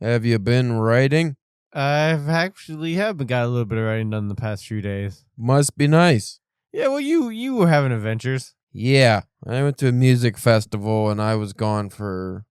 Have you been writing? I've actually got a little bit of writing done the past few days. Must be nice. Yeah, well, you were having adventures. Yeah, I went to a music festival and I was gone for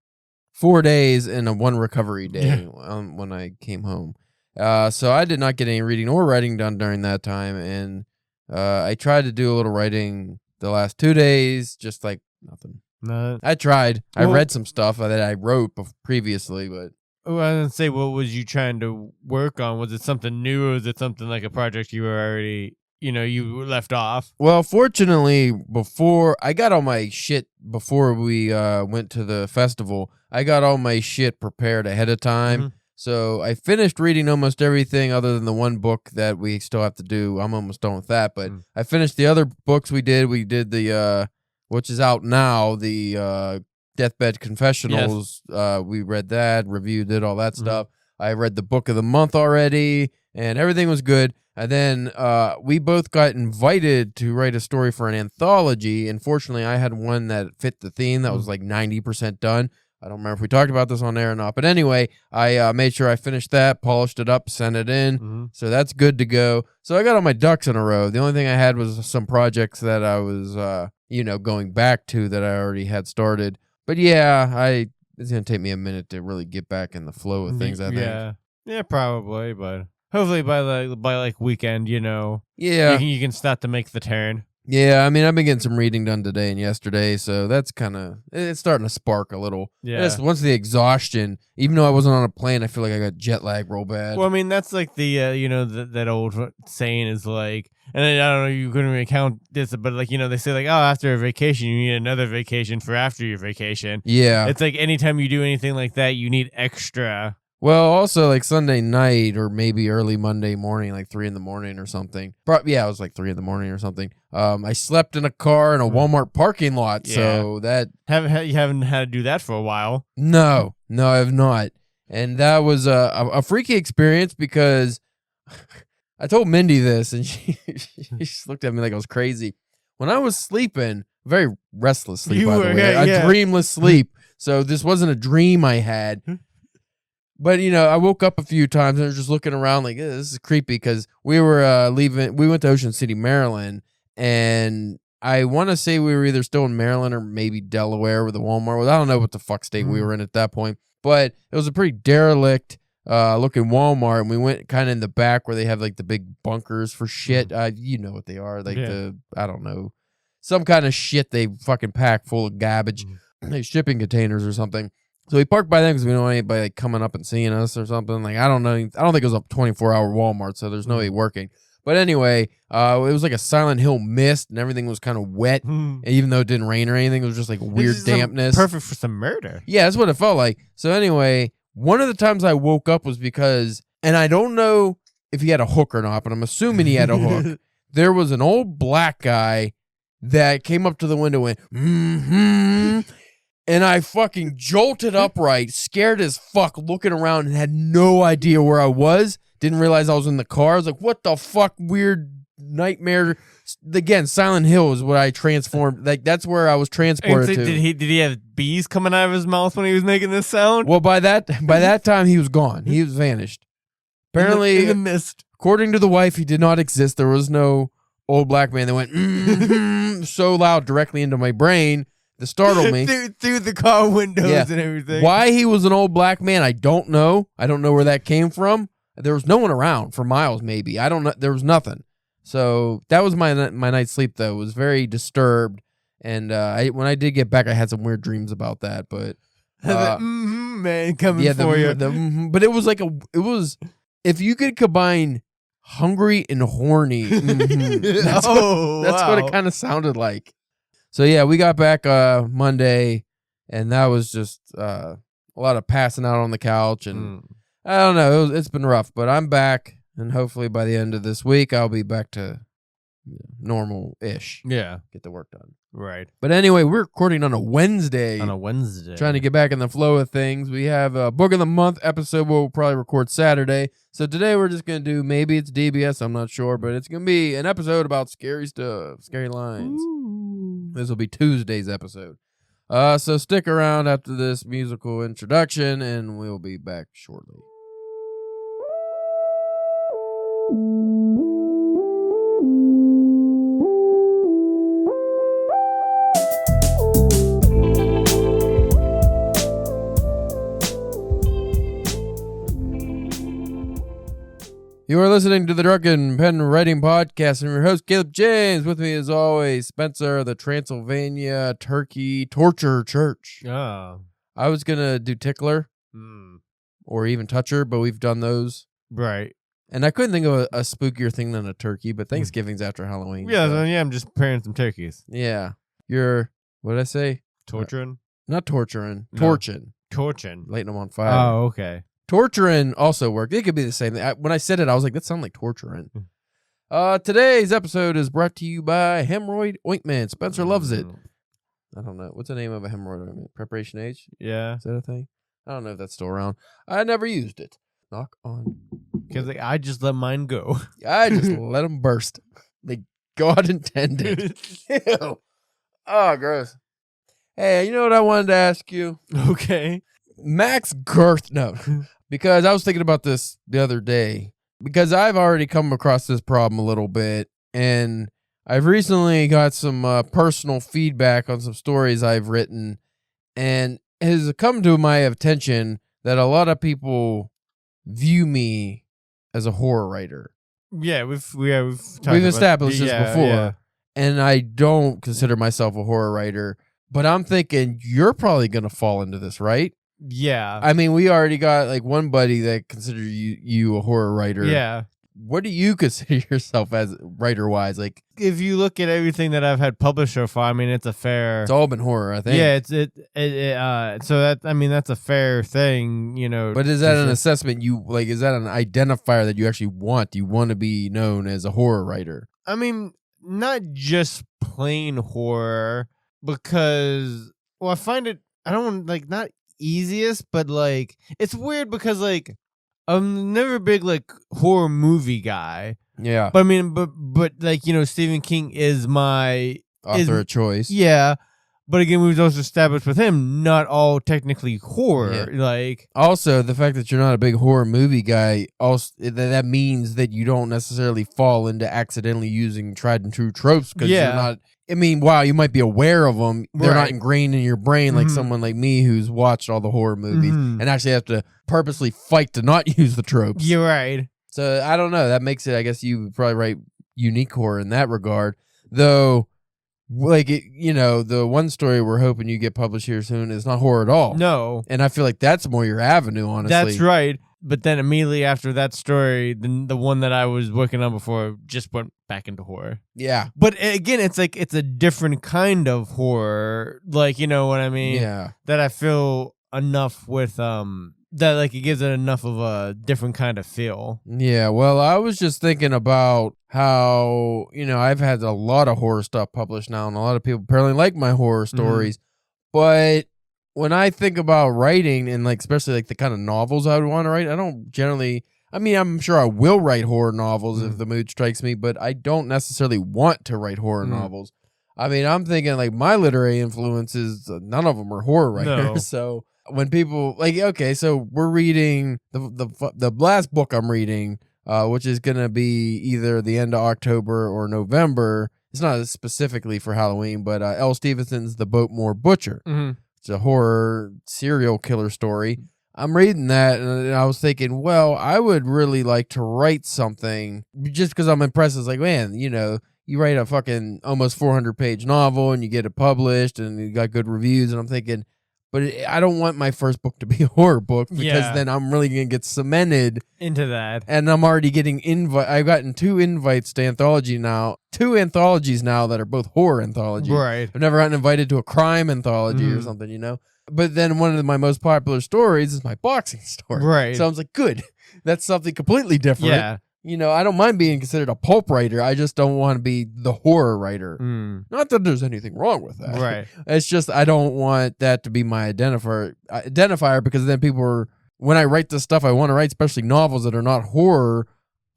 4 days and one recovery day when I came home. So I did not get any reading or writing done during that time, and I tried to do a little writing the last 2 days, just like nothing. No. I tried. I Well- read some stuff that I wrote previously, but Oh, I didn't say, what was you trying to work on? Was it something new, or was it something like a project you were already, you left off? well, fortunately, before I got all my shit before we went to the festival, I got all my shit prepared ahead of time. Mhm. So I finished reading almost everything other than the one book that we still have to do. I'm almost done with that, but I finished the other books we did. We did the which is out now, the Deathbed Confessionals. We read that, reviewed it, all that stuff. I read the book of the month already, and everything was good. And then we both got invited to write a story for an anthology. Unfortunately, I had one that fit the theme that was like 90% done. I don't remember if we talked about this on air or not. But anyway, I made sure I finished that, polished it up, sent it in. So that's good to go. So I got all my ducks in a row. The only thing I had was some projects that I was, going back to that I already had started. But yeah, it's going to take me a minute to really get back in the flow of things, I think. Yeah, probably, but hopefully by weekend, Yeah. you can start to make the turn. Yeah, I mean, I've been getting some reading done today and yesterday, so that's it's starting to spark a little. Yeah. Once the exhaustion, even though I wasn't on a plane, I feel like I got jet lag real bad. Well, I mean, that's like the, that old saying is like, and I don't know, you couldn't really count this, but they say like, oh, after a vacation, you need another vacation for after your vacation. Yeah. It's like anytime you do anything like that, you need extra. Well, also like Sunday night or maybe early Monday morning, like 3 a.m. or something. Yeah, it was like 3 a.m. or something. I slept in a car in a Walmart parking lot, so that you haven't had to do that for a while. No, I have not, and that was a freaky experience because I told Mindy this, and she just looked at me like I was crazy. When I was sleeping, very restless sleep, by the way, a dreamless sleep. So this wasn't a dream I had. But, I woke up a few times and I was just looking around like, this is creepy because we were leaving. We went to Ocean City, Maryland, and I want to say we were either still in Maryland or maybe Delaware where the Walmart was. I don't know what the fuck state we were in at that point, but it was a pretty derelict looking Walmart, and we went kind of in the back where they have like the big bunkers for shit. You know what they are, like I don't know, some kind of shit they fucking pack full of garbage, like shipping containers or something. So we parked by them because we don't want anybody like coming up and seeing us or something. Like, I don't know. I don't think it was a 24-hour Walmart, so there's no way working. But anyway, it was like a Silent Hill mist, and everything was kind of wet. And even though it didn't rain or anything, it was just like weird dampness. Perfect for some murder. Yeah, that's what it felt like. So anyway, one of the times I woke up was because, and I don't know if he had a hook or not, but I'm assuming he had a hook. There was an old black guy that came up to the window and went, and I fucking jolted upright, scared as fuck, looking around and had no idea where I was. Didn't realize I was in the car. I was like, what the fuck, weird nightmare. Again, Silent Hill is what I transformed. Like, that's where I was transported to. Did he have bees coming out of his mouth when he was making this sound? Well, by that time, he was gone. He was vanished. Apparently, in the mist. According to the wife, he did not exist. There was no old black man that went so loud directly into my brain. That startled me. through the car windows and everything. Why he was an old black man, I don't know. I don't know where that came from. There was no one around for miles, maybe. I don't know. There was nothing. So that was my night's sleep, though. It was very disturbed. And when I did get back, I had some weird dreams about that. But man, coming for you. But it was like if you could combine hungry and horny, that's what it kind of sounded like. So yeah, we got back Monday, and that was just a lot of passing out on the couch, and I don't know, it's been rough, but I'm back, and hopefully by the end of this week, I'll be back to normal-ish. Yeah. Get the work done. Right. But anyway, we're recording on a Wednesday. Trying to get back in the flow of things. We have a Book of the Month episode we'll probably record Saturday. So today we're just going to do, maybe it's DBS, I'm not sure, but it's going to be an episode about scary stuff, scary lines. Ooh. This will be Tuesday's episode. So stick around after this musical introduction, and we'll be back shortly. You are listening to the Drunken Pen Writing Podcast. I'm your host, Caleb James. With me, as always, Spencer, the Transylvania Turkey Torture Church. Oh. I was going to do Tickler or even Toucher, but we've done those. Right. And I couldn't think of a spookier thing than a turkey, but Thanksgiving's after Halloween. Yeah, so. I'm just preparing some turkeys. Yeah. You're, what did I say? Torturing? Not torturing. No. Torching. Torching. Lighting them on fire. Oh, okay. Torturing also worked. It could be the same thing. When I said it, I was like, that sounds like torturing. Today's episode is brought to you by Hemorrhoid Ointment. Spencer loves it. I don't know. What's the name of a hemorrhoid ointment? Preparation H? Yeah. Is that a thing? I don't know if that's still around. I never used it. Knock on. Because I just let mine go. I just let them burst. Like God intended. Ew. Oh, gross. Hey, you know what I wanted to ask you? Okay. Max girth. No. Because I was thinking about this the other day. Because I've already come across this problem a little bit. And I've recently got some personal feedback on some stories I've written. And it has come to my attention that a lot of people view me as a horror writer. Yeah, we've established this before. Yeah. And I don't consider myself a horror writer. But I'm thinking you're probably going to fall into this, right? Yeah. I mean, we already got like one buddy that considers you a horror writer. Yeah. What do you consider yourself as writer-wise? Like, if you look at everything that I've had published so far, I mean, it's a fair. It's all been horror, I think. Yeah, so that, I mean, that's a fair thing, you know. But is that an assessment you like? Is that an identifier that you actually want? Do you want to be known as a horror writer? I mean, not just plain horror, because I find it. I don't like not easiest, but like it's weird because like I'm never a big like horror movie guy. Yeah. But I mean, but like, you know, Stephen King is my author of choice. Yeah. But again, we've also established with him, not all technically horror. Yeah. Like, also the fact that you're not a big horror movie guy, also that means that you don't necessarily fall into accidentally using tried and true tropes because you're not. I mean, wow, you might be aware of them. They're not ingrained in your brain like someone like me who's watched all the horror movies and actually have to purposely fight to not use the tropes. You're right. So I don't know. That makes it, I guess you would probably write unique horror in that regard. Though, like, you know, the one story we're hoping you get published here soon is not horror at all. No. And I feel like that's more your avenue, honestly. That's right. But then immediately after that story, the one that I was working on before just went back into horror. Yeah. But again, it's like it's a different kind of horror. Like, you know what I mean? Yeah. That I feel enough with that like it gives it enough of a different kind of feel. Yeah, well, I was just thinking about how, you know, I've had a lot of horror stuff published now, and a lot of people apparently like my horror stories. But when I think about writing, and like especially like the kind of novels I would want to write, I don't generally. I mean, I'm sure I will write horror novels if the mood strikes me, but I don't necessarily want to write horror novels. I mean, I'm thinking like my literary influences, none of them are horror writers. No. So when people like, okay, so we're reading the last book I'm reading, which is gonna be either the end of October or November. It's not specifically for Halloween, but L. Stevenson's The Boatmore Butcher. It's a horror serial killer story. I'm reading that, and I was thinking, well, I would really like to write something just because I'm impressed. It's like, man, you know, you write a fucking almost 400-page novel, and you get it published, and you got good reviews, and I'm thinking, but I don't want my first book to be a horror book because then I'm really going to get cemented into that. And I'm already getting I've gotten 2 invites to anthology now, 2 anthologies now that are both horror anthologies. Right. I've never gotten invited to a crime anthology or something, you know? But then one of my most popular stories is my boxing story. Right. So I was like, good. That's something completely different. Yeah. You know, I don't mind being considered a pulp writer. I just don't want to be the horror writer. Not that there's anything wrong with that. Right. It's just I don't want that to be my identifier because then people are, when I write the stuff I want to write, especially novels that are not horror,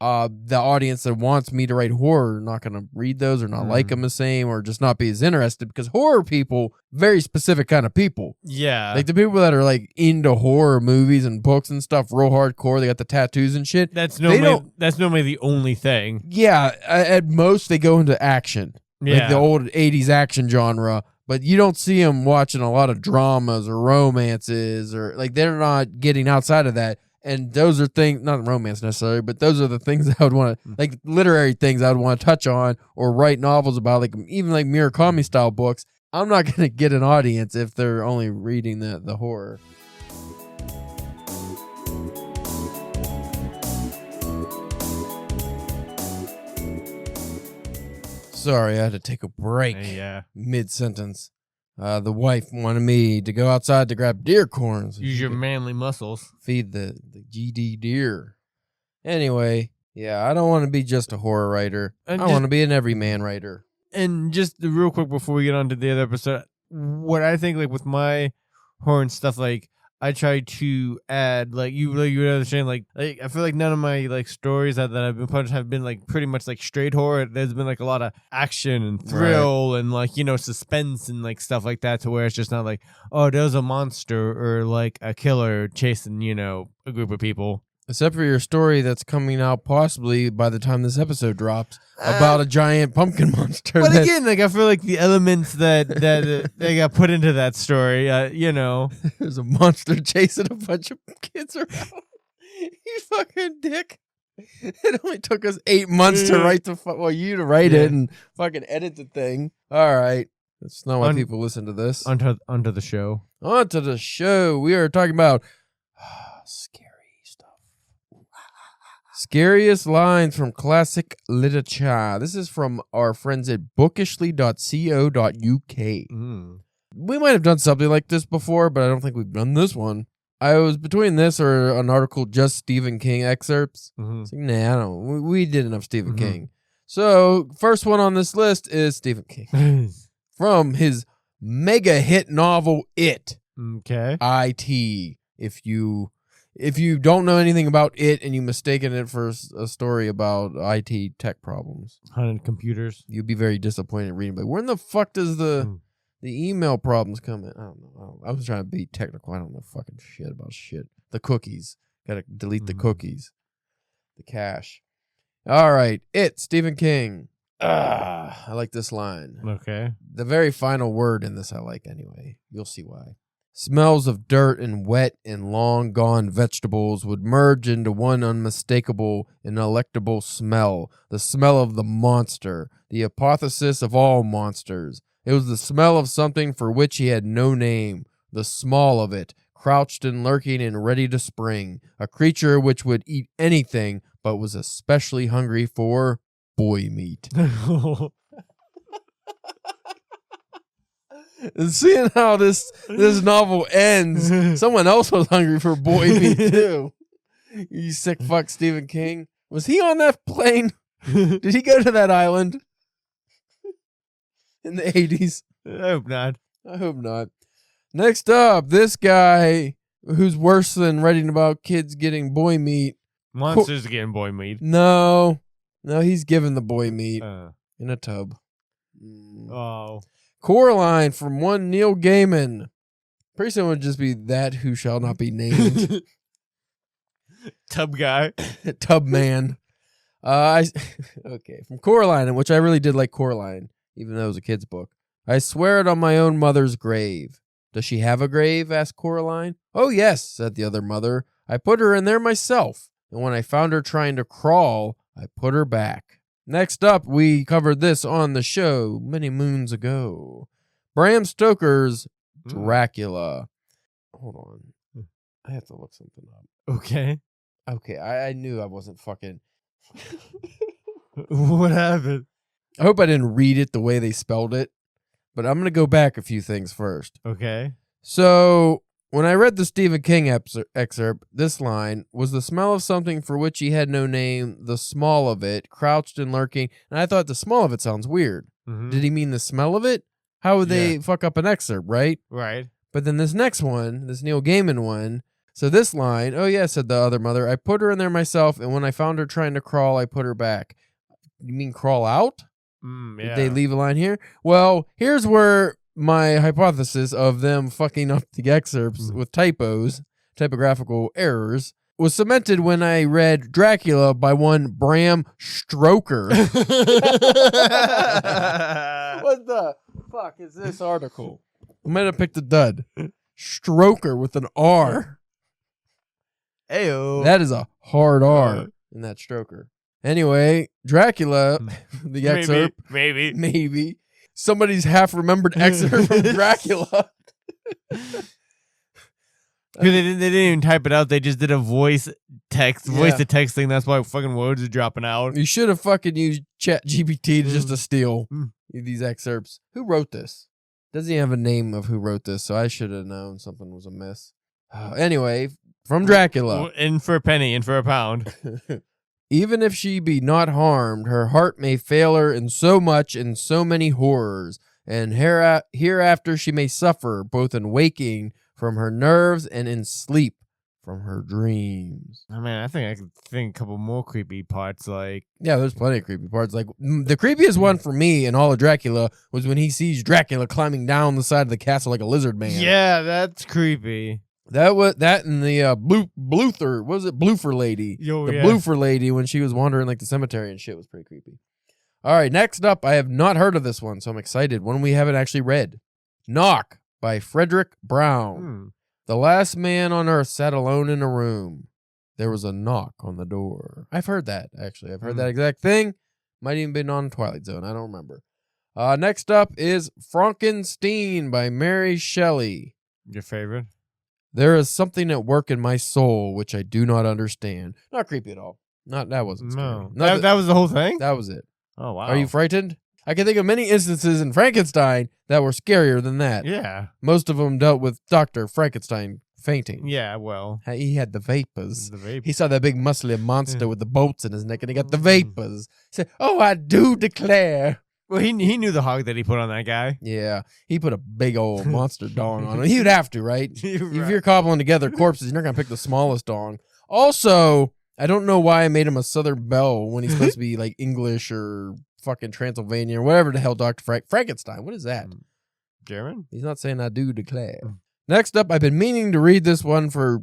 the audience that wants me to write horror are not going to read those or not like them the same or just not be as interested because horror people, very specific kind of people. Yeah. Like the people that are like into horror movies and books and stuff, real hardcore, they got the tattoos and shit. That's normally the only thing. Yeah. At most, they go into action. Yeah. Like the old 80s action genre. But you don't see them watching a lot of dramas or romances or like they're not getting outside of that. And those are things, not romance necessarily, but those are the things I would want to, like literary things I would want to touch on or write novels about, like even like Murakami style books. I'm not going to get an audience if they're only reading the horror. Sorry, I had to take a break mid-sentence. The wife wanted me to go outside to grab deer corns. Use your manly muscles. Feed the GD deer. Anyway, yeah, I don't want to be just a horror writer. I want to be an everyman writer. And just real quick before we get on to the other episode, what I think, like with my horror and stuff, like I try to add, like you understand, like I feel like none of my like stories that I've been published have been like pretty much like straight horror. There's been like a lot of action and thrill and like, you know, suspense and like stuff like that, to where it's just not like, oh, there's a monster or like a killer chasing, you know, a group of people. Except for your story that's coming out possibly by the time this episode drops about a giant pumpkin monster. But again, like I feel like the elements that they got put into that story, you know, there's a monster chasing a bunch of kids around. You fucking dick! It only took us 8 months to write you to write it and fucking edit the thing. All right, that's not why people listen to this. Onto the show. Onto the show. We are talking about scary. Scariest lines from classic literature. This is from our friends at bookishly.co.uk. We might have done something like this before, but I don't think we've done this one. I was between this or an article just Stephen King excerpts. It's like, nah, I don't. We did enough Stephen King. So first one on this list is Stephen King from his mega hit novel It. Okay. IT. If you don't know anything about it and you mistaken it for a story about IT tech problems, haunted computers, you'd be very disappointed reading. But where in the fuck does the email problems come in? I don't know. I was trying to be technical. I don't know fucking shit about shit. The cookies. Got to delete the cookies. The cache. All right. Stephen King. I like this line. Okay. The very final word in this I like anyway. You'll see why. Smells of dirt and wet and long gone vegetables would merge into one unmistakable and electable smell, the smell of the monster, the apotheosis of all monsters. It was the smell of something for which he had no name, the small of it, crouched and lurking and ready to spring, a creature which would eat anything but was especially hungry for boy meat. And seeing how this novel ends, someone else was hungry for boy meat too. You sick fuck, Stephen King. Was he on that plane? Did he go to that island in the 80s? I hope not. I hope not. Next up, this guy who's worse than writing about kids getting boy meat. Monsters getting boy meat. No, he's giving the boy meat in a tub. Oh. Coraline from one Neil Gaiman. Pretty soon would just be that who shall not be named. Tub guy. Tub man. Okay. From Coraline, which I really did like Coraline, even though it was a kid's book. I swear it on my own mother's grave. Does she have a grave? Asked Coraline. Oh, yes, said the other mother. I put her in there myself. And when I found her trying to crawl, I put her back. Next up, we covered this on the show many moons ago. Bram Stoker's Dracula. Hold on. I have to look something up. Okay. Okay, I knew I wasn't fucking... What happened? I hope I didn't read it the way they spelled it, but I'm going to go back a few things first. Okay. So... when I read the Stephen King excerpt, this line was the smell of something for which he had no name, the small of it, crouched and lurking. And I thought the small of it sounds weird. Did he mean the smell of it? How would they fuck up an excerpt, right? Right. But then this next one, this Neil Gaiman one, So this line, oh yeah, said the other mother, I put her in there myself, and when I found her trying to crawl, I put her back. You mean crawl out? Yeah. Did they leave a line here? Well, here's where my hypothesis of them fucking up the excerpts with typos, typographical errors, was cemented when I read Dracula by one Bram Stoker. What the fuck is this article? I might have picked a dud. Stroker with an R. Ayo. That is a hard R in that Stroker. Anyway, Dracula, the excerpt. Maybe. Somebody's half-remembered excerpt from Dracula. They didn't even type it out. They just did a voice to text thing. That's why fucking words are dropping out. You should have fucking used ChatGPT just to steal these excerpts. Who wrote this? Doesn't even have a name of who wrote this, so I should have known something was amiss. Anyway, from Dracula. In for a penny, in for a pound. Even if she be not harmed, her heart may fail her in so much and so many horrors, and hereafter she may suffer, both in waking from her nerves and in sleep from her dreams. I mean, I think I could think a couple more creepy parts, like... Yeah, there's plenty of creepy parts. Like, the creepiest one for me in all of Dracula was when he sees Dracula climbing down the side of the castle like a lizard man. Yeah, that's creepy. That and the Bluther, what was it? Bloofer lady. Bloofer lady when she was wandering like the cemetery and shit was pretty creepy. All right, next up, I have not heard of this one, so I'm excited. One we haven't actually read. Knock by Frederick Brown. The last man on earth sat alone in a room. There was a knock on the door. I've heard that, actually. I've heard that exact thing. Might even been on Twilight Zone. I don't remember. Next up is Frankenstein by Mary Shelley. Your favorite? There is something at work in my soul which I do not understand. Not creepy at all. That wasn't scary. No. That was the whole thing? That was it. Oh, wow. Are you frightened? I can think of many instances in Frankenstein that were scarier than that. Yeah. Most of them dealt with Dr. Frankenstein fainting. Yeah, well. He had the vapors. He saw that big muscly monster with the bolts in his neck, and he got the vapors. He said, oh, I do declare. Well, he knew the hog that he put on that guy. Yeah. He put a big old monster dong on him. He would have to, right? If you're cobbling together corpses, you're not going to pick the smallest dong. Also, I don't know why I made him a Southern Belle when he's supposed to be like English or fucking Transylvania or whatever the hell Dr. Frankenstein. What is that? German? He's not saying I do declare. Next up, I've been meaning to read this one for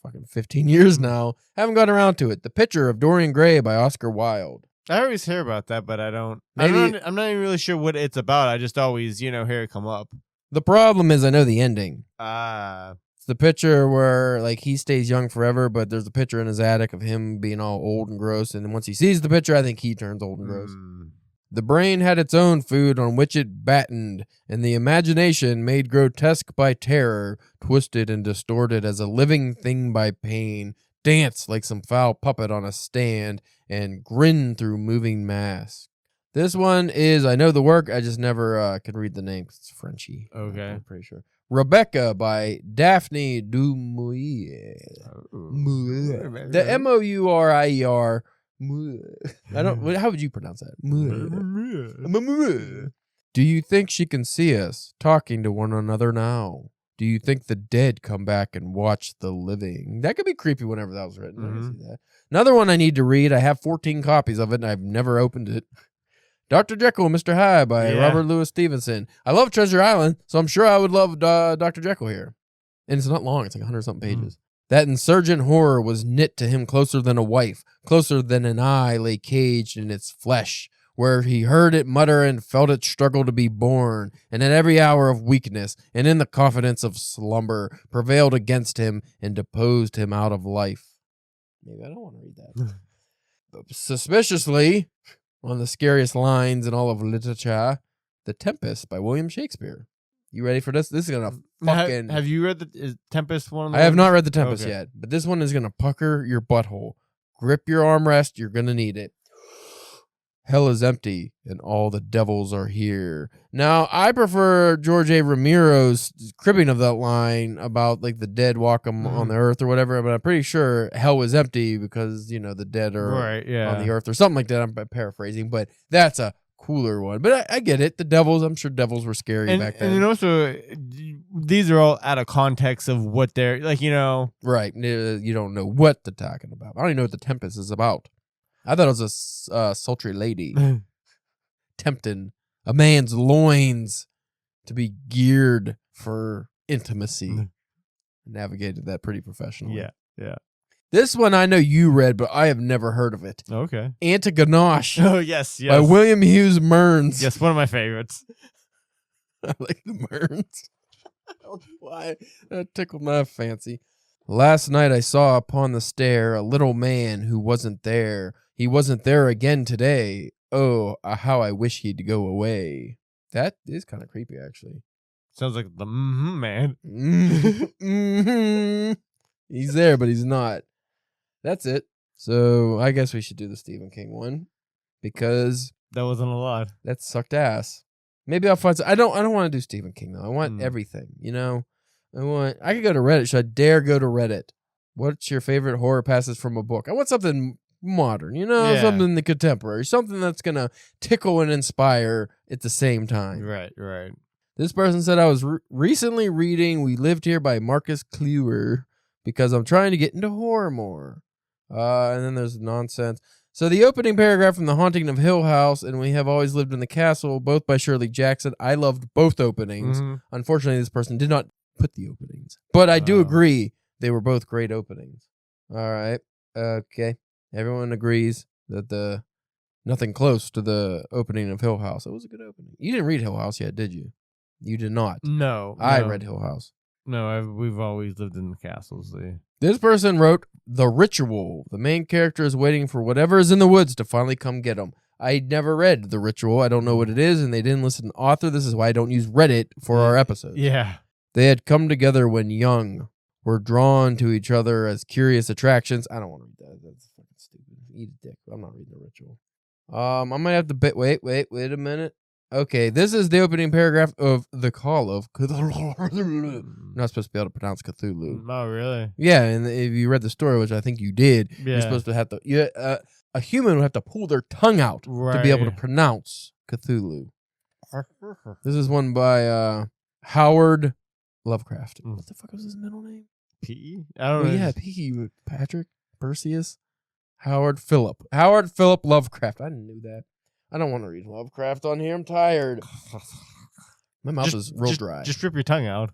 fucking 15 years now. Haven't gotten around to it. The Picture of Dorian Gray by Oscar Wilde. I always hear about that, but I'm not even really sure what it's about. I just always, hear it come up. The problem is I know the ending. It's the picture where like he stays young forever, but there's a picture in his attic of him being all old and gross. And then once he sees the picture, I think he turns old and gross. The brain had its own food on which it battened, and the imagination, made grotesque by terror, twisted and distorted as a living thing by pain, danced like some foul puppet on a stand, and grinned through moving masks. This one is, I know the work, I just never could read the name because it's Frenchy. Okay. I'm pretty sure. Rebecca by Daphne du Maurier. The M-O-U-R-I-E-R. I don't. How would you pronounce that? Do you think she can see us talking to one another now? Do you think the dead come back and watch the living? That could be creepy whenever that was written. I can see that. Another one I need to read. I have 14 copies of it, and I've never opened it. Dr. Jekyll and Mr. Hyde by Robert Louis Stevenson. I love Treasure Island, so I'm sure I would love Dr. Jekyll here. And it's not long. It's like 100-something pages. That insurgent horror was knit to him closer than a wife, closer than an eye lay caged in its flesh, where he heard it mutter and felt it struggle to be born, and at every hour of weakness, and in the confidence of slumber, prevailed against him and deposed him out of life. Maybe I don't want to read that. Suspiciously, on the scariest lines in all of literature, The Tempest by William Shakespeare. You ready for this? This is gonna fucking. Have you read the Tempest one? I have not read The Tempest yet, but this one is gonna pucker your butthole. Grip your armrest. You're gonna need it. Hell is empty, and all the devils are here. Now, I prefer George A. Romero's cribbing of that line about like the dead walk on the earth or whatever, but I'm pretty sure hell is empty because the dead are on the earth or something like that. I'm paraphrasing, but that's a cooler one. But I get it. The devils, I'm sure devils were scary back then. And then also, these are all out of context of what they're like. Right. You don't know what they're talking about. I don't even know what the Tempest is about. I thought it was a sultry lady tempting a man's loins to be geared for intimacy. Navigated that pretty professionally. Yeah. This one I know you read, but I have never heard of it. Okay. Antigonish. Oh, yes. By William Hughes Mearns. Yes, one of my favorites. I like the Mearns. I don't know why. That tickled my fancy. Last night I saw upon the stair a little man who wasn't there. He wasn't there again today. Oh, how I wish he'd go away. That is kind of creepy, actually. Sounds like the man. He's there, but he's not. That's it. So I guess we should do the Stephen King one because that wasn't a lot. That sucked ass. Maybe I'll find. I don't want to do Stephen King though. I want everything. I could go to Reddit. Should I dare go to Reddit? What's your favorite horror passage from a book? I want something modern. Something the contemporary, something that's gonna tickle and inspire at the same time. Right. This person said, I was recently reading We Lived Here by Marcus Kluwer because I'm trying to get into horror more. And then there's nonsense. So the opening paragraph from The Haunting of Hill House and We Have Always Lived in the Castle, both by Shirley Jackson. I loved both openings. Mm-hmm. Unfortunately, this person did not put the openings. But I do agree they were both great openings. All right. Okay. Everyone agrees that nothing close to the opening of Hill House. It was a good opening. You didn't read Hill House yet, did you? You did not. No. I read Hill House. No, we've always lived in the castles. This person wrote The Ritual. The main character is waiting for whatever is in the woods to finally come get him. I never read The Ritual. I don't know what it is, and they didn't list an author. This is why I don't use Reddit for our episodes. Yeah. They had come together when young, were drawn to each other as curious attractions. I don't want to read that. That's fucking stupid. Eat a dick. I'm not reading The Ritual. I might have to wait a minute. Okay, this is the opening paragraph of The Call of Cthulhu. I'm not supposed to be able to pronounce Cthulhu. Oh, really? Yeah, and if you read the story, which I think you did, Yeah. you're supposed to have to... a human would have to pull their tongue out to be able to pronounce Cthulhu. This is one by Howard Lovecraft. What the fuck was his middle name? P.E.? I don't know. Yeah, P.E. Patrick Perseus. Howard Phillip Lovecraft. I didn't know that. I don't want to read Lovecraft on here. I'm tired. My mouth is real dry. Just rip your tongue out.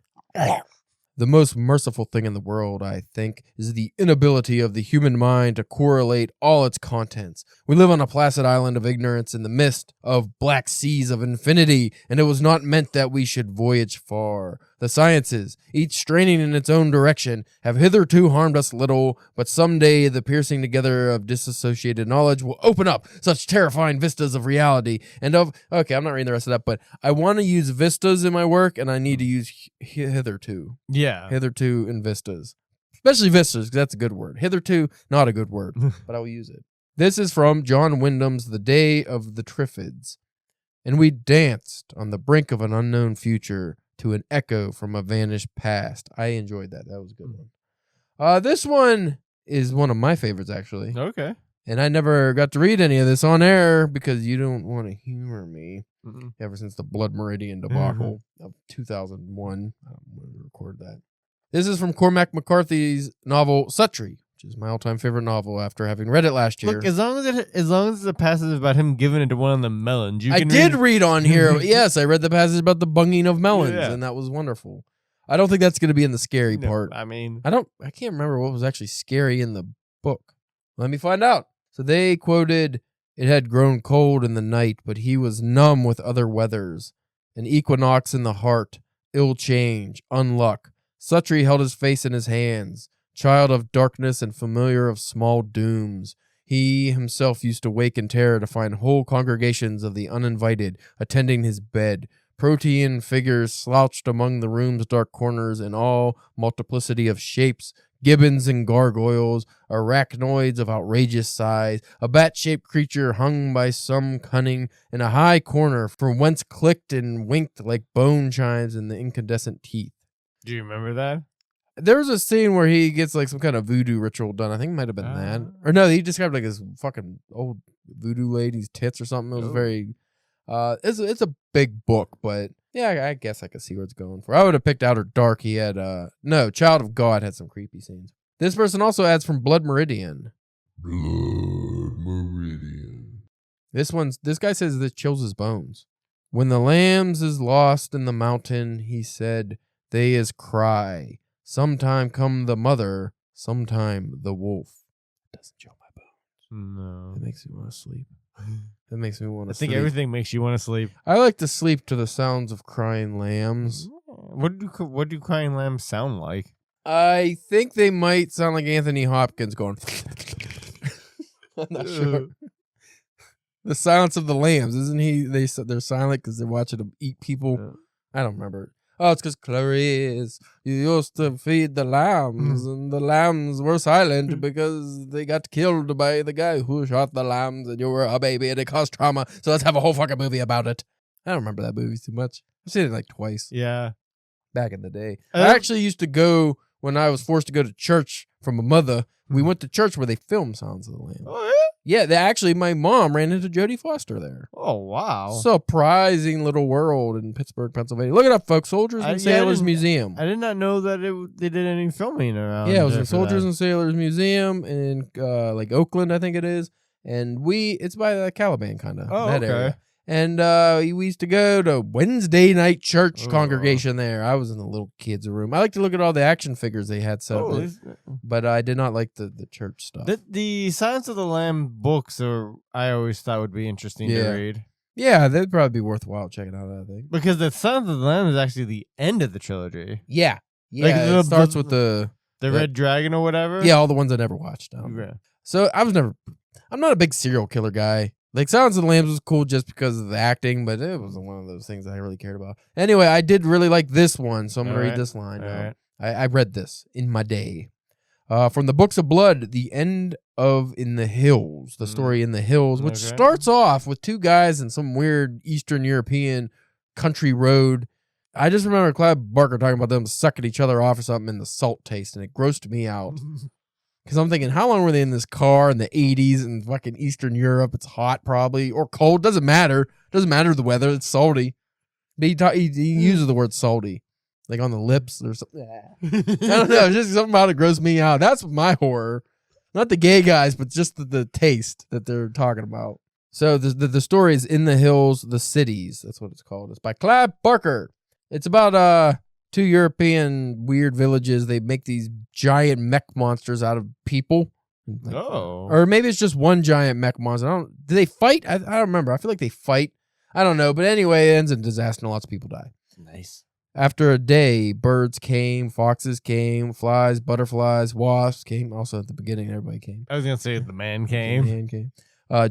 The most merciful thing in the world, I think, is the inability of the human mind to correlate all its contents. We live on a placid island of ignorance in the midst of black seas of infinity, and it was not meant that we should voyage far. The sciences, each straining in its own direction, have hitherto harmed us little, but someday the piercing together of disassociated knowledge will open up such terrifying vistas of reality and of... Okay, I'm not reading the rest of that, but I want to use vistas in my work, and I need to use hitherto. Yeah. Hitherto and vistas. Especially vistas, because that's a good word. Hitherto, not a good word, but I will use it. This is from John Wyndham's The Day of the Triffids. And we danced on the brink of an unknown future to an echo from a vanished past. I enjoyed that. That was a good one. This one is one of my favorites, actually. Okay. And I never got to read any of this on air because you don't want to humor me. Ever since the Blood Meridian debacle of 2001. I don't know when we recorded that. This is from Cormac McCarthy's novel Suttree, which is my all-time favorite novel after having read it last year. Look, as long as the passage about him giving it to one of the melons, you can did read on here. Yes, I read the passage about the bunging of melons, and that was wonderful. I don't think that's going to be in the scary part. I mean, I can't remember what was actually scary in the book. Let me find out. So they quoted, "It had grown cold in the night, but he was numb with other weathers. An equinox in the heart, ill change, unluck. Suttree held his face in his hands, child of darkness and familiar of small dooms. He himself used to wake in terror to find whole congregations of the uninvited attending his bed, protean figures slouched among the room's dark corners in all multiplicity of shapes, gibbons and gargoyles, arachnoids of outrageous size, a bat-shaped creature hung by some cunning in a high corner from whence clicked and winked like bone chimes in the incandescent teeth." Do you remember that? There was a scene where he gets like some kind of voodoo ritual done. I think it might have been that. Or no, he described like his fucking old voodoo lady's tits or something. It was very... It's a big book, but yeah, I guess I could see where it's going for. I would have picked Outer Dark. He had no, Child of God had some creepy scenes. This person also adds from Blood Meridian. Blood Meridian. This guy says this chills his bones. When the lambs is lost in the mountain, he said, they is cry. Sometime come the mother, sometime the wolf. It doesn't chill my bones. No. It makes me want to sleep. That makes me want to I sleep. think everything makes you want to sleep. I like to sleep to the sounds of crying lambs. What do crying lambs sound like? I think they might sound like Anthony Hopkins going. I'm not sure. The silence of the lambs, isn't he? They're silent because they're watching them eat people. Yeah. I don't remember. Oh, it's because Clarice, you used to feed the lambs, and the lambs were silent because they got killed by the guy who shot the lambs, and you were a baby, and it caused trauma. So let's have a whole fucking movie about it. I don't remember that movie too much. I've seen it like twice. Yeah. Back in the day. I actually used to go when I was forced to go to church from a mother. We went to church where they filmed Sounds of the Lambs. Oh, yeah? Yeah, my mom ran into Jodie Foster there. Oh, wow. Surprising little world in Pittsburgh, Pennsylvania. Look it up, folks. Soldiers and Sailors Museum. I did not know that they did any filming around. Yeah, it was in Soldiers and Sailors Museum in like Oakland, I think it is. And it's by the Caliban kind of that area. And we used to go to Wednesday night church congregation there. I was in the little kids' room. I like to look at all the action figures they had set up, but I did not like the church stuff. The Silence of the Lamb books I always thought would be interesting to read. Yeah, they'd probably be worthwhile checking out, I think. Because the Silence of the Lamb is actually the end of the trilogy. Yeah. Yeah, it starts with the Red Dragon or whatever. Yeah, all the ones I never watched. So I'm not a big serial killer guy. Like, Silence of the Lambs was cool just because of the acting, but it wasn't one of those things I really cared about. Anyway, I did really like this one, so I'm going to read this line. I read this in my day. From the Books of Blood, the end of In the Hills, the story In the Hills, which starts off with two guys in some weird Eastern European country road. I just remember Clive Barker talking about them sucking each other off or something in the salt taste, and it grossed me out. Because I'm thinking, how long were they in this car in the 80s in fucking Eastern Europe? It's hot probably, or cold. Doesn't matter. Doesn't matter the weather. It's salty. But he uses the word salty, like on the lips or something. I don't know. It's just something about it grossed me out. That's my horror. Not the gay guys, but just the taste that they're talking about. So the story is In the Hills, the Cities. That's what it's called. It's by Clive Barker. It's about two European weird villages. They make these giant mech monsters out of people. Or maybe it's just one giant mech monster. Do they fight? I don't remember. I feel like they fight. I don't know. But anyway, it ends in disaster and lots of people die. Nice. After a day, birds came, foxes came, flies, butterflies, wasps came. Also at the beginning, everybody came. I was going to say the man came. The man came.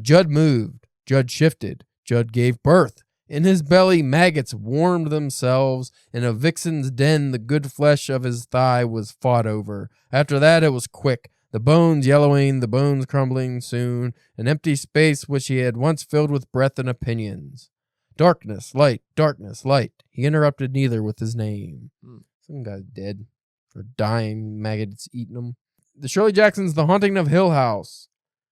Judd moved. Judd shifted. Judd gave birth. In his belly, maggots warmed themselves. In a vixen's den, the good flesh of his thigh was fought over. After that, it was quick. The bones yellowing, the bones crumbling soon. An empty space which he had once filled with breath and opinions. Darkness, light, darkness, light. He interrupted neither with his name. Some guy's dead. Or dying, maggots eating him. The Shirley Jackson's The Haunting of Hill House.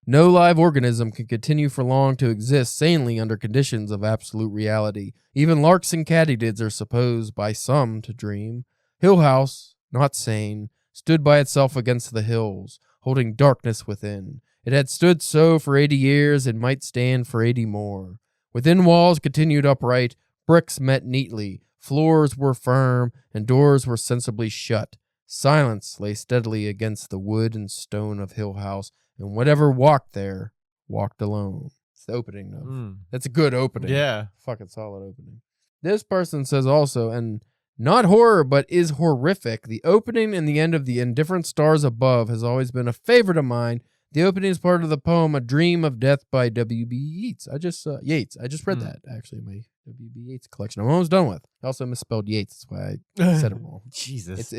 No live organism can continue for long to exist sanely under conditions of absolute reality. Even larks and katydids are supposed by some to dream. Hill House, not sane, stood by itself against the hills, holding darkness within. It had stood so for 80 years and might stand for 80 more. Within walls continued upright, bricks met neatly, floors were firm, and doors were sensibly shut. Silence lay steadily against the wood and stone of Hill House, and whatever walked there, walked alone. It's the opening, though. That's a good opening. Yeah. Fucking solid opening. This person says also, and not horror, but is horrific. The opening and the end of The Indifferent Stars Above has always been a favorite of mine. The opening is part of the poem A Dream of Death by W.B. Yeats. I just read that, actually, in my W.B. Yeats collection. I'm almost done with. I also misspelled Yates. That's why I said it wrong. Jesus.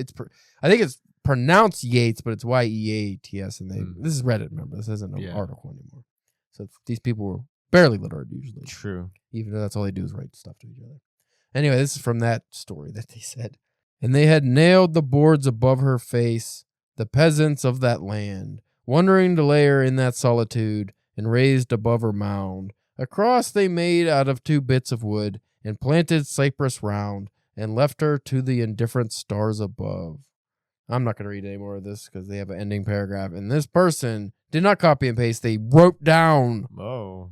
I think it's pronounced Yates, but it's Yeats, and this is Reddit, remember? This isn't an article anymore. So these people were barely literate usually. True. Even though that's all they do is write stuff to each other. Anyway, this is from that story that they said. And they had nailed the boards above her face, the peasants of that land, wondering to lay her in that solitude, and raised above her mound A cross they made out of 2 bits of wood, and planted cypress round, and left her to the indifferent stars above. I'm not going to read any more of this because they have an ending paragraph. And this person did not copy and paste. They wrote down. Oh.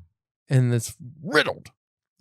And it's riddled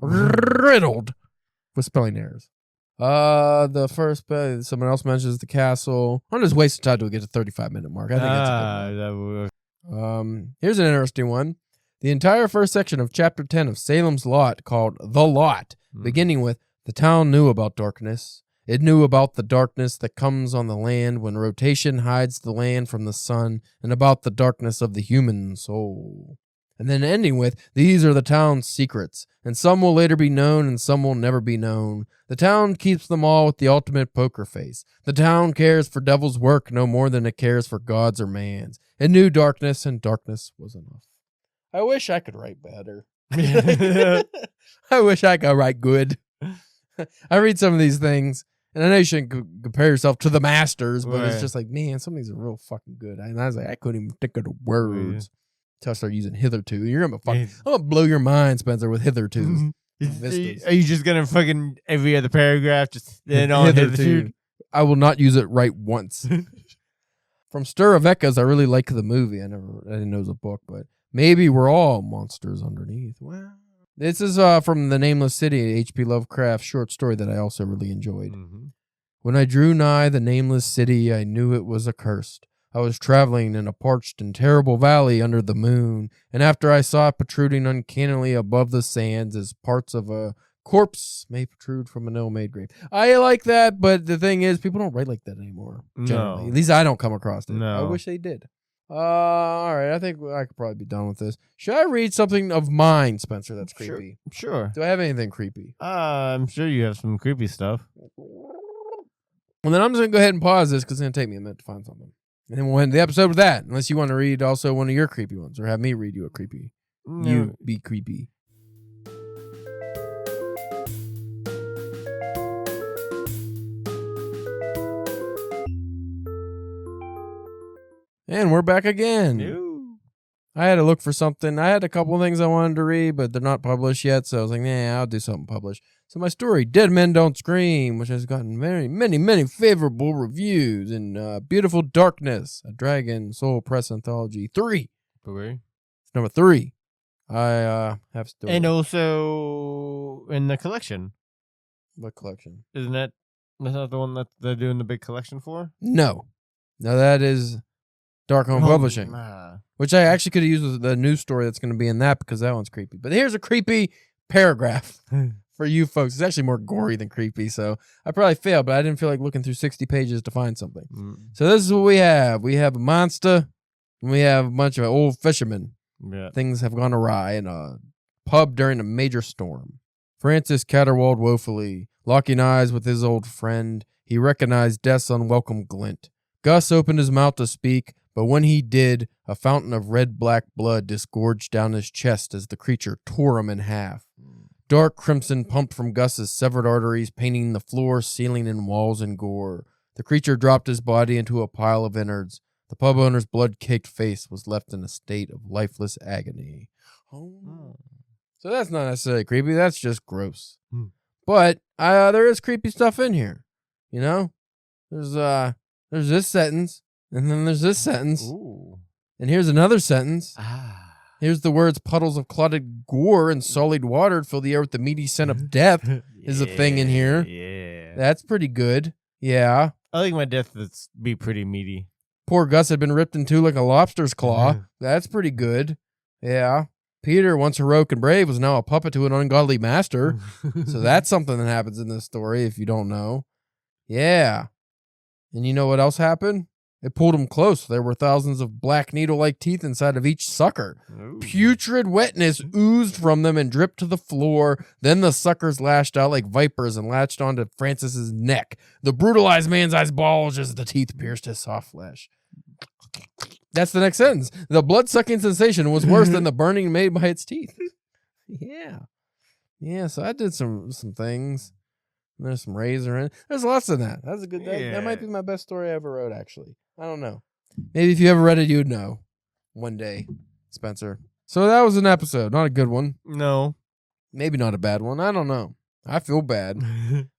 with spelling errors. The first, someone else mentions the castle. I'm just wasting time till we get to 35-minute mark. I think that's a good one. Here's an interesting one. The entire first section of chapter 10 of Salem's Lot, called The Lot, beginning with, the town knew about darkness. It knew about the darkness that comes on the land when rotation hides the land from the sun, and about the darkness of the human soul. And then ending with, these are the town's secrets, and some will later be known and some will never be known. The town keeps them all with the ultimate poker face. The town cares for devil's work no more than it cares for God's or man's. It knew darkness, and darkness was enough. I wish I could write better. I wish I could write good. I read some of these things, and I know you shouldn't compare yourself to the masters, but it's just like, man, some of these are real fucking good. And I was like, I couldn't even think of the words until I started using hitherto. I'm gonna blow your mind, Spencer, with hitherto. Are you just gonna fucking every other paragraph just on hitherto? I will not use it right once. From Stir of Echoes, I really like the movie. I didn't know it was a book, but maybe we're all monsters underneath. Wow. This is from The Nameless City, H.P. Lovecraft short story that I also really enjoyed. When I drew nigh the nameless city, I knew it was accursed. I was traveling in a parched and terrible valley under the moon, and after I saw it protruding uncannily above the sands as parts of a corpse may protrude from an ill-made grave. I like that, but the thing is, people don't write like that anymore. Generally. No. At least I don't come across it. No. I wish they did. All right, I think I could probably be done with this. Should I read something of mine, Spencer, that's creepy? Sure. Do I have anything creepy? I'm sure you have some creepy stuff. Well, then I'm just going to go ahead and pause this because it's going to take me a minute to find something. And then we'll end the episode with that, unless you want to read also one of your creepy ones or have me read you a creepy. No. You be creepy. And we're back again. No. I had to look for something. I had a couple of things I wanted to read, but they're not published yet, so I was like, nah, I'll do something published. So my story, Dead Men Don't Scream, which has gotten many favorable reviews, and Beautiful Darkness, a Dragon Soul Press Anthology 3. It's number 3. I have story. And also in the collection. What collection? That's not the one that they're doing the big collection for? No, that is Dark Home Publishing, which I actually could have used with the news story that's going to be in that because that one's creepy. But here's a creepy paragraph for you folks. It's actually more gory than creepy, so I probably failed, but I didn't feel like looking through 60 pages to find something. So this is what we have. We have a monster, and we have a bunch of old fishermen. Yeah. Things have gone awry in a pub during a major storm. Francis caterwauled woefully, locking eyes with his old friend. He recognized death's unwelcome glint. Gus opened his mouth to speak, but when he did, a fountain of red-black blood disgorged down his chest as the creature tore him in half. Dark crimson pumped from Gus's severed arteries, painting the floor, ceiling, and walls in gore. The creature dropped his body into a pile of innards. The pub owner's blood-caked face was left in a state of lifeless agony. Oh. So that's not necessarily creepy. That's just gross. But there is creepy stuff in here. You know, there's this sentence. And then there's this sentence. Ooh. And here's another sentence. Here's the words, puddles of clotted gore and sullied water fill the air with the meaty scent of death is a thing in here. Yeah. That's pretty good. Yeah. I like my death to be pretty meaty. Poor Gus had been ripped in two like a lobster's claw. That's pretty good. Yeah. Peter, once heroic and brave, was now a puppet to an ungodly master. So that's something that happens in this story if you don't know. Yeah. And you know what else happened? It pulled him close. There were thousands of black needle-like teeth inside of each sucker. Ooh. Putrid wetness oozed from them and dripped to the floor. Then the suckers lashed out like vipers and latched onto Francis's neck. The brutalized man's eyes bulged as the teeth pierced his soft flesh. That's the next sentence. The blood-sucking sensation was worse than the burning made by its teeth. Yeah, so I did some things. There's some razor in it. There's lots of that. That's a good day. That might be my best story I ever wrote, actually. I don't know. Maybe if you ever read it, you'd know. One day, Spencer. So that was an episode. Not a good one. No. Maybe not a bad one. I don't know. I feel bad.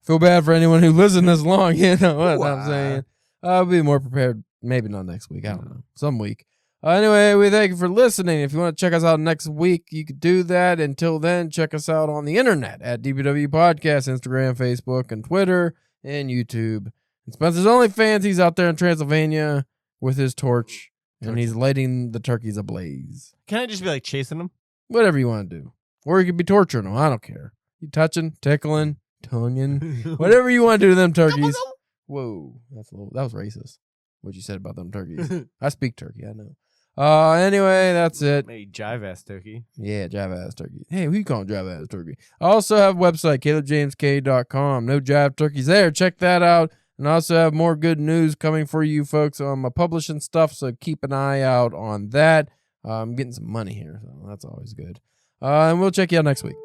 Feel bad for anyone who listened this long. You know what I'm saying? I'll be more prepared. Maybe not next week. I don't know. Some week. Anyway, we thank you for listening. If you want to check us out next week, you can do that. Until then, check us out on the internet at DBW Podcast, Instagram, Facebook, and Twitter, and YouTube. And Spencer's OnlyFans, he's out there in Transylvania with his torch, and he's lighting the turkeys ablaze. Can I just be like chasing them? Whatever you want to do. Or you could be torturing them. I don't care. You touching, tickling, tonguing, whatever you want to do to them turkeys. Whoa, that was racist. What you said about them turkeys. I speak turkey, I know. Anyway, that's it. Maybe jive ass turkey. Yeah, jive ass turkey. Hey, who you calling jive ass turkey? I also have a website, CalebJamesK.com. No jive turkeys there. Check that out. And I also have more good news coming for you folks on my publishing stuff, so keep an eye out on that. I'm getting some money here, so that's always good. And we'll check you out next week.